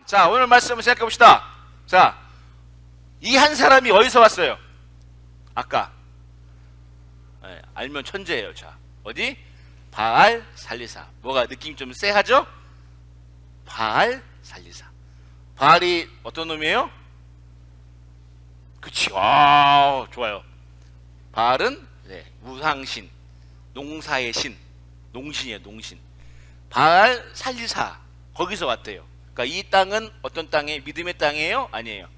자, 오늘 말씀 한번 생각해 봅시다. 자, 이 한 사람이 어디서 왔어요? 아까 알면 천재예요. 자, 어디? 바알 살리사. 뭐가 느낌이 좀 쎄하죠? 바알 살리사. 바알이 어떤 놈이에요? 그치. 아, 좋아요. 바알은 우상신, 농사의 신, 농신이에요. 농신. 바알 살리사. 거기서 왔대요. 그러니까 이 땅은 어떤 땅이에요? 믿음의 땅이에요? 아니에요.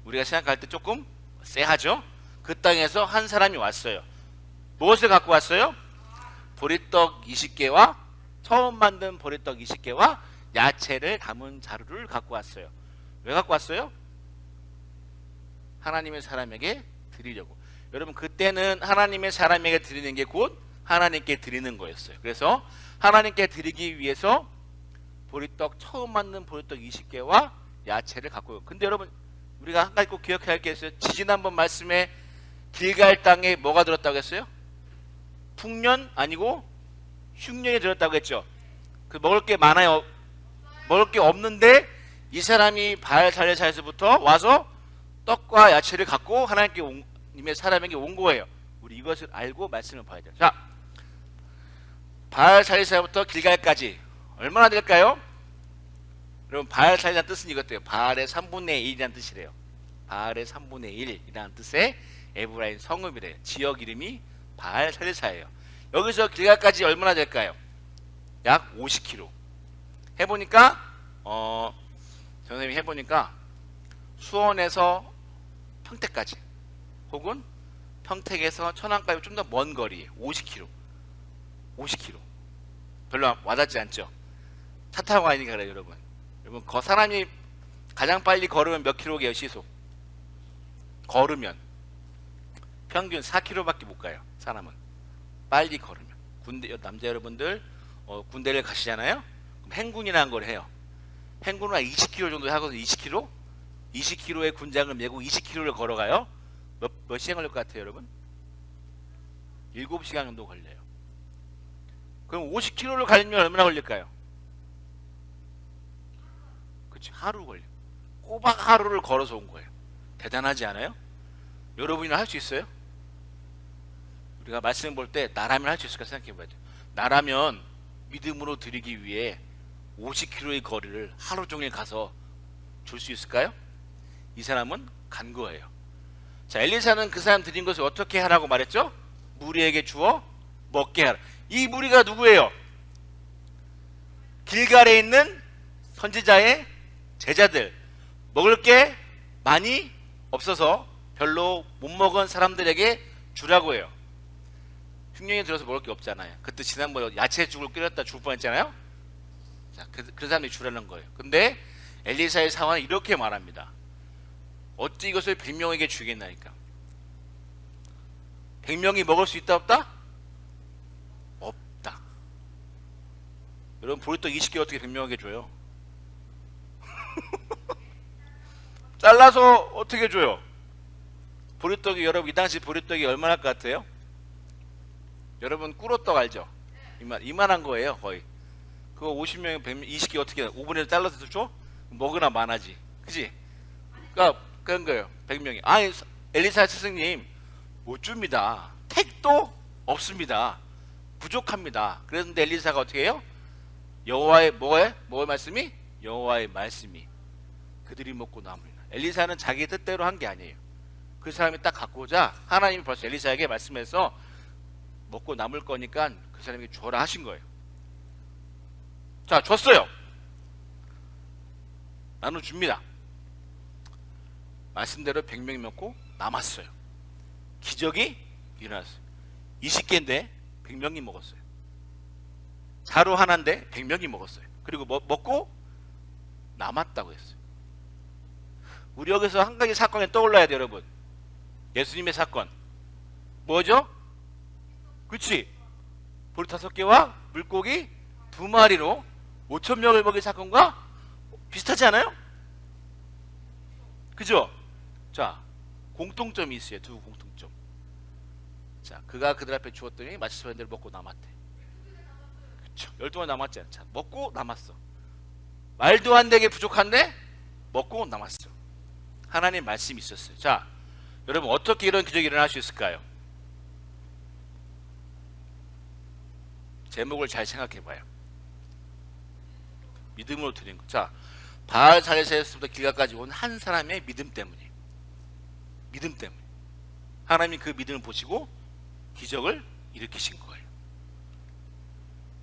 우리가 생각할 때 조금 쎄하죠? 그 땅에서 한 사람이 왔어요. 무엇을 갖고 왔어요? 보리떡 20개와 처음 만든 보리떡 20개와 야채를 담은 자루를 갖고 왔어요. 왜 갖고 왔어요? 하나님의 사람에게 드리려고. 여러분, 그때는 하나님의 사람에게 드리는 게 곧 하나님께 드리는 거였어요. 그래서 하나님께 드리기 위해서 보리떡 처음 만든 보리떡 20개와 야채를 갖고 와요. 근데 여러분, 우리가 한 가지 꼭 기억해야 할 게 있어요. 지지난번 말씀에 길갈 땅에 뭐가 들었다고 했어요? 풍년 아니고 흉년이 들었다고 했죠. 그 먹을 게 많아요. 먹을 게 없는데 이 사람이 바알 살리사에서부터 와서 떡과 야채를 갖고 하나님의 사람에게 온 거예요. 우리 이것을 알고 말씀을 봐야 돼요. 자, 바알 살리사부터 길갈까지 얼마나 될까요? 여러분, 바알 살리사 뜻은 이것도요. 바알의 3분의 1이라는 뜻이래요. 바알의 3분의 1이라는 뜻의 에브라임 성읍이래요. 지역 이름이 바알 살리사예요. 여기서 길갈까지 얼마나 될까요? 약 50km. 해보니까 선생님이 해보니까 수원에서 평택까지 혹은 평택에서 천안까지 좀 더 먼 거리에 50km. 50km. 별로 와닿지 않죠? 차 타고 가니까 그래요. 여러분, 사람이 가장 빨리 걸으면 몇 킬로게요? 시속 걸으면 평균 4km밖에 못 가요. 사람은 빨리 걸으면. 군대 남자 여러분들 군대를 가시잖아요. 그럼 행군이라는 걸 해요. 행군은 한 20km 정도 하거든요. 20km? 20km의 군장을 메고 20km를 걸어가요. 몇 시간 걸릴 것 같아요, 여러분? 7시간 정도 걸려요. 그럼 50km를 가려면 얼마나 걸릴까요? 그렇죠. 하루 걸려. 꼬박 하루를 걸어서 온 거예요. 대단하지 않아요? 여러분이나 할 수 있어요? 우리가 말씀 볼 때 나라면 할 수 있을까 생각해 봐야 돼요. 나라면 믿음으로 드리기 위해 50km의 거리를 하루 종일 가서 줄 수 있을까요? 이 사람은 간 거예요. 자, 엘리사는 그 사람 드린 것을 어떻게 하라고 말했죠? 무리에게 주어 먹게 하라. 이 무리가 누구예요? 길갈에 있는 선지자의 제자들. 먹을 게 많이 없어서 별로 못 먹은 사람들에게 주라고 해요. 흉년이 들어서 먹을 게 없잖아요. 그때 지난번에 야채죽을 끓였다 죽을 뻔했잖아요. 자, 그 사람이 주라는 거예요. 근데 엘리사의 상황은 이렇게 말합니다. 어찌 이것을 100명에게 주겠나니까. 100명이 먹을 수 있다 없다? 없다. 여러분, 보리떡 20개 어떻게 100명에게 줘요? 잘라서 어떻게 줘요? 보리떡이, 여러분, 이 당시 보리떡이 얼마나 것 같아요? 여러분, 꿀호떡 알죠? 이만한 거예요, 거의. 그거 50명, 100명, 20개 어떻게 5분의 1 잘라서 줘? 먹으나 많아지. 그치? 그러니까 그런 거예요. 100명이. 아니, 엘리사 스승님 못 줍니다. 택도 없습니다. 부족합니다. 그런데 엘리사가 어떻게 해요? 여호와의 뭐의 말씀이? 여호와의 말씀이 그들이 먹고 남으리라. 엘리사는 자기 뜻대로 한 게 아니에요. 그 사람이 딱 갖고 오자 하나님이 벌써 엘리사에게 말씀해서 먹고 남을 거니까 그 사람에게 줘라 하신 거예요. 자, 줬어요. 나눠줍니다. 말씀대로 100명이 먹고 남았어요. 기적이 일어났어요. 20개인데 100명이 먹었어요. 자루 하나인데 100명이 먹었어요. 그리고 먹고 남았다고 했어요. 우리 여기서 한 가지 사건이 떠올라야 돼요, 여러분. 예수님의 사건. 뭐죠? 그치? 보리 5개와 물고기 2마리로 5,000명을 먹인 사건과 비슷하지 않아요? 그죠? 자, 공통점이 있어요. 두 공통점. 자, 그가 그들 앞에 주었더니 마치는 대로 먹고 남았대. 그쵸? 12만 남았잖아. 자, 먹고 남았어. 말도 안 되게 부족한데 먹고 남았어. 하나님 말씀이 있었어요. 자, 여러분 어떻게 이런 기적이 일어날 수 있을까요? 제목을 잘 생각해 봐요. 믿음으로 드린 거. 자, 바알 사리사에서부터 길가까지 온 한 사람의 믿음 때문에. 믿음 때문에. 하나님이 그 믿음을 보시고 기적을 일으키신 거예요.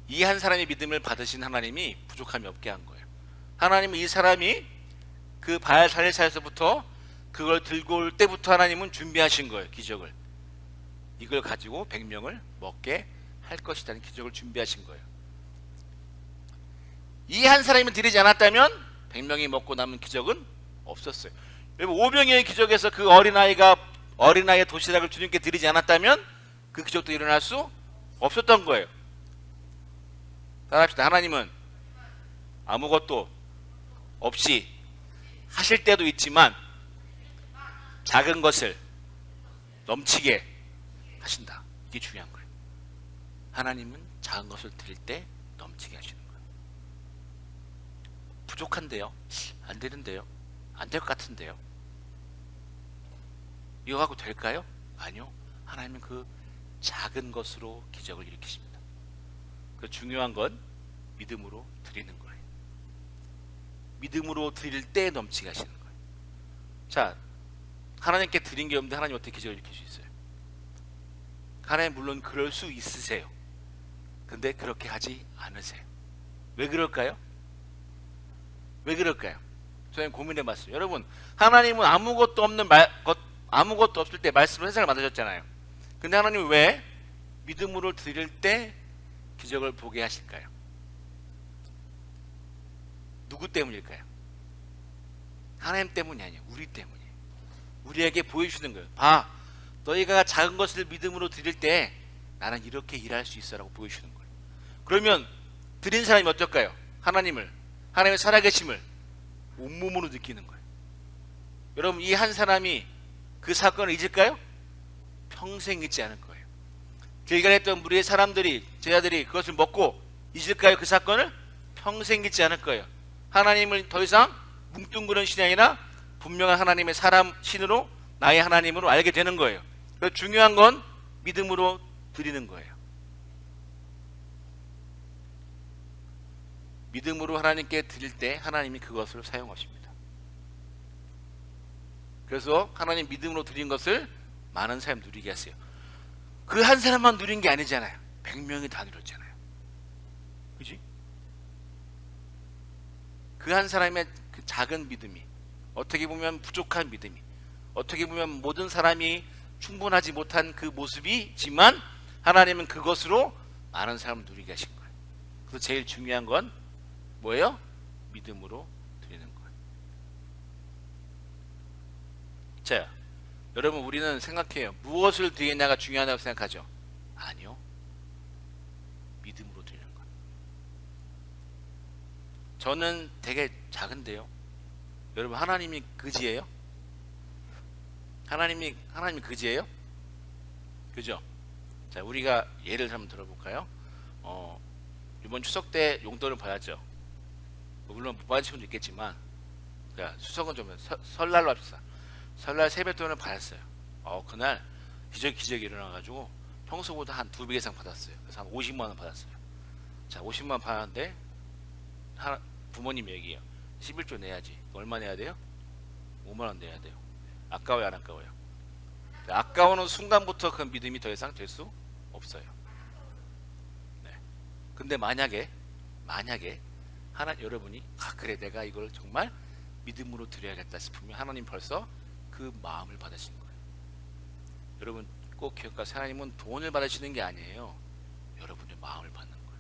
이 한 사람의 믿음을 받으신 하나님이 부족함이 없게 한 거예요. 하나님은 이 사람이 그 바알 사리사에서부터 그걸 들고 올 때부터 하나님은 준비하신 거예요. 기적을. 이걸 가지고 100명을 먹게 할 것이라는 기적을 준비하신 거예요. 이 한 사람이 드리지 않았다면 100명이 먹고 남은 기적은 없었어요. 여러분 오병이어의 기적에서 그 어린아이의 도시락을 주님께 드리지 않았다면 그 기적도 일어날 수 없었던 거예요. 따라합시다. 하나님은 아무것도 없이 하실 때도 있지만 작은 것을 넘치게 하신다. 이게 중요한 거예요. 하나님은 작은 것을 드릴 때 넘치게 하시는 거예요. 부족한데요? 안 되는데요? 안 될 것 같은데요? 이거 갖고 될까요? 아니요. 하나님은 그 작은 것으로 기적을 일으키십니다. 그 중요한 건 믿음으로 드리는 거예요. 믿음으로 드릴 때 넘치게 하시는 거예요. 자, 하나님께 드린 게 없는데 하나님 어떻게 기적을 일으킬 수 있어요? 하나님 물론 그럴 수 있으세요. 근데 그렇게 하지 않으세요. 왜 그럴까요? 왜 그럴까요? 저는 고민해 봤어요. 여러분, 하나님은 아무것도 없을 때 말씀으로 세상을 만드셨잖아요. 근데 하나님은 왜 믿음으로 드릴 때 기적을 보게 하실까요? 누구 때문일까요? 하나님 때문이 아니에요. 우리 때문이에요. 우리에게 보여주시는 거예요. 봐, 너희가 작은 것을 믿음으로 드릴 때 나는 이렇게 일할 수 있어라고 보여주시는 거예요. 그러면 드린 사람이 어떨까요? 하나님의 살아계심을 온몸으로 느끼는 거예요. 여러분 이 한 사람이 그 사건을 잊을까요? 평생 잊지 않을 거예요. 길가에 있던 무리의 사람들이 제자들이 그것을 먹고 잊을까요? 그 사건을 평생 잊지 않을 거예요. 하나님을 더 이상 뭉뚱그런 신이 아니라 분명한 하나님의 사람 신으로 나의 하나님으로 알게 되는 거예요. 그래서 중요한 건 믿음으로 드리는 거예요. 믿음으로 하나님께 드릴 때 하나님이 그것을 사용하십니다. 그래서 하나님 믿음으로 드린 것을 많은 사람 누리게 하세요. 그 한 사람만 누린 게 아니잖아요. 100명이 다 누렸잖아요. 그지? 그 한 사람의 그 작은 믿음이, 어떻게 보면 부족한 믿음이, 어떻게 보면 모든 사람이 충분하지 못한 그 모습이지만 하나님은 그것으로 많은 사람을 누리게 하신 거예요. 그래서 제일 중요한 건 뭐예요? 믿음으로 드리는 거예요. 자, 여러분 우리는 생각해요. 무엇을 드리냐가 중요하다고 생각하죠? 아니요. 믿음으로 드리는 거예요. 저는 되게 작은데요. 여러분 하나님이 그지예요? 하나님이 그지예요? 그죠? 자, 우리가 예를 한번 들어볼까요? 이번 추석 때 용돈을 받았죠. 물론 못 받은 친구도 있겠지만, 추석은 좀 설날로 합시다. 설날 세뱃돈을 받았어요. 그날 기적이 일어나가지고 평소보다 한 2배 이상 받았어요. 그래서 한 50만 원 받았어요. 자, 50만 원 받았는데 부모님 얘기해요. 11조 내야지. 얼마 내야 돼요? 5만 원 내야 돼요. 아까워요, 안 아까워요? 아까우는 순간부터 그 믿음이 더 이상 될 수 없어요. 네. 근데 만약에 여러분이 그래 내가 이걸 정말 믿음으로 드려야겠다 싶으면 하나님 벌써 그 마음을 받으신 거예요. 여러분 꼭 기억하세요. 하나님은 돈을 받으시는 게 아니에요. 여러분의 마음을 받는 거예요.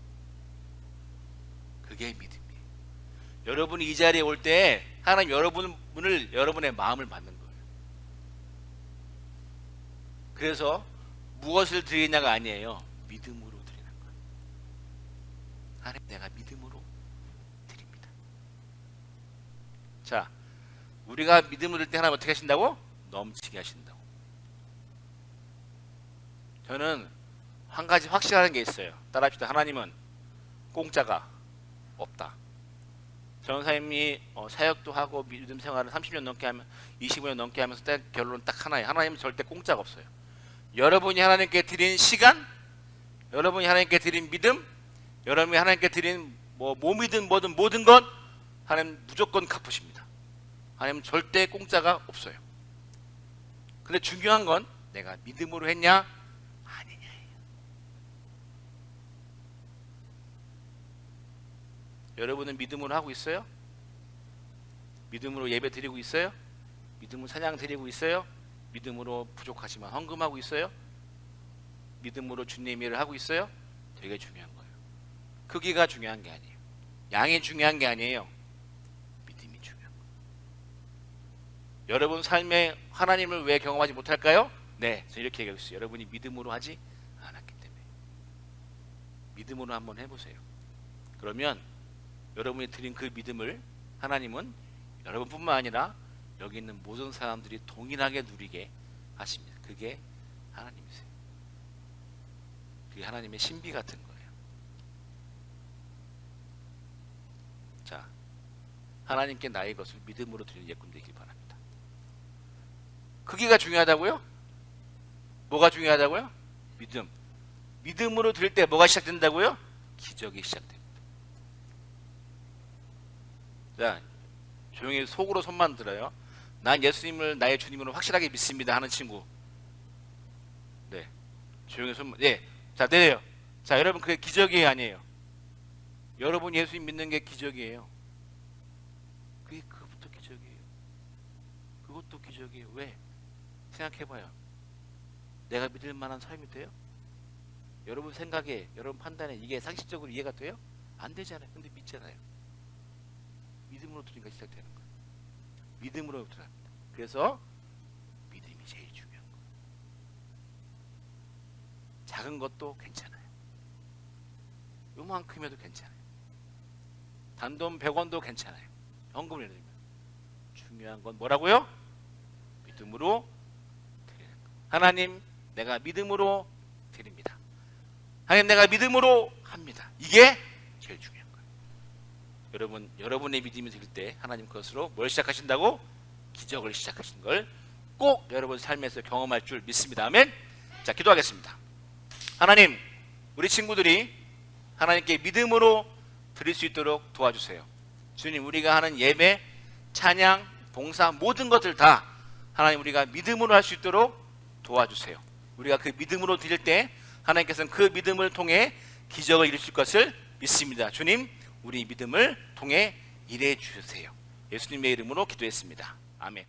그게 믿음이에요. 여러분이 이 자리에 올 때 하나님 여러분의 마음을 받는 거예요. 그래서 무엇을 드리냐가 아니에요. 믿음으로 드리는 거예요. 하나님 내가 믿음으로 드립니다. 자, 우리가 믿음으로 드릴 때 하나님 어떻게 하신다고? 넘치게 하신다고. 저는 한 가지 확실한 게 있어요. 따라합시다. 하나님은 공짜가 없다. 전사님이 사역도 하고 믿음 생활을 30년 넘게 하면 25년 넘게 하면서 딱 결론 딱 하나예요. 하나님은 절대 공짜가 없어요. 여러분이 하나님께 드린 시간, 여러분이 하나님께 드린 믿음, 여러분이 하나님께 드린 몸이든 뭐든 모든 것 하나님 무조건 갚으십니다. 하나님은 절대 공짜가 없어요. 근데 중요한 건 내가 믿음으로 했냐 아니냐예요. 여러분은 믿음으로 하고 있어요? 믿음으로 예배 드리고 있어요? 믿음으로 찬양 드리고 있어요? 믿음으로 부족하지만 헌금하고 있어요? 믿음으로 주님 일을 하고 있어요? 되게 중요한 거예요. 크기가 중요한 게 아니에요. 양이 중요한 게 아니에요. 믿음이 중요한 거예요. 여러분 삶에 하나님을 왜 경험하지 못할까요? 네, 저 이렇게 얘기하고 있어요. 여러분이 믿음으로 하지 않았기 때문에. 믿음으로 한번 해보세요. 그러면 여러분이 드린 그 믿음을 하나님은 여러분뿐만 아니라 여기 있는 모든 사람들이 동일하게 누리게 하십니다. 그게 하나님이세요. 그게 하나님의 신비 같은 거예요. 자, 하나님께 나의 것을 믿음으로 드리는 예꾼 되길 바랍니다. 크기가 중요하다고요? 뭐가 중요하다고요? 믿음. 믿음으로 드릴 때 뭐가 시작된다고요? 기적이 시작됩니다. 자, 조용히 속으로 손만 들어요. 난 예수님을 나의 주님으로 확실하게 믿습니다 하는 친구. 네, 조용히 손만. 네, 자, 내려요. 자, 여러분 그게 기적이 아니에요. 여러분 예수님 믿는 게 기적이에요. 그것부터 기적이에요. 그것도 기적이에요. 왜? 생각해봐요. 내가 믿을 만한 삶이 돼요? 여러분 생각에, 여러분 판단에 이게 상식적으로 이해가 돼요? 안 되잖아요. 근데 믿잖아요. 믿음으로 드리니까 시작되는 거예요. 믿음으로 들어갑니다. 그래서 믿음이 제일 중요한 거예요. 작은 것도 괜찮아요. 요만큼에도 괜찮아요. 단돈 100원도 괜찮아요. 헌금을 드리면. 중요한 건 뭐라고요? 믿음으로 드리는 거. 하나님, 내가 믿음으로 드립니다. 하나님, 내가 믿음으로 합니다. 이게 제일 중요한 거예요. 여러분, 여러분의 믿음이 들 때 하나님 그것으로 뭘 시작하신다고? 기적을 시작하신 걸 꼭 여러분 삶에서 경험할 줄 믿습니다. 아멘. 자, 기도하겠습니다. 하나님, 우리 친구들이 하나님께 믿음으로 드릴 수 있도록 도와주세요. 주님, 우리가 하는 예배, 찬양, 봉사 모든 것들 다 하나님 우리가 믿음으로 할 수 있도록 도와주세요. 우리가 그 믿음으로 드릴 때 하나님께서는 그 믿음을 통해 기적을 이루실 것을 믿습니다. 주님, 우리 믿음을 통해 일해 주세요. 예수님의 이름으로 기도했습니다. 아멘.